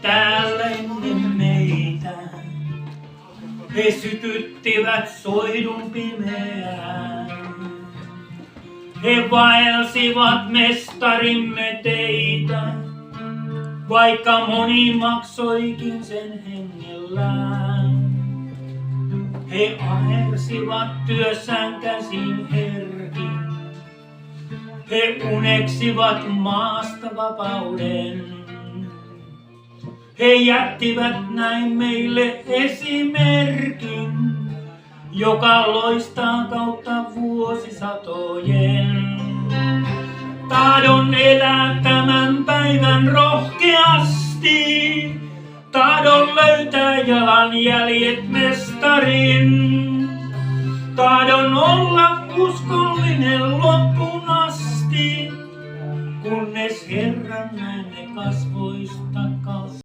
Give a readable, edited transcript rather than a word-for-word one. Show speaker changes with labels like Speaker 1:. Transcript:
Speaker 1: täällä ennen meitä. He sytyttivät soidun pimeään. He vaelsivat mestarimme teitä, vaikka moni maksoikin sen hengellään. He ahersivat työssään käsin herkin. He uneksivat maasta vapauden. He jättivät näin meille esimerkin, joka loistaa kautta vuosisatojen. Tahdon elää tämän päivän rohkeasti, tahdon löytää jalanjäljet mestarin. Tahdon olla uskollinen loppuun asti, kunnes Herran näemme kasvoista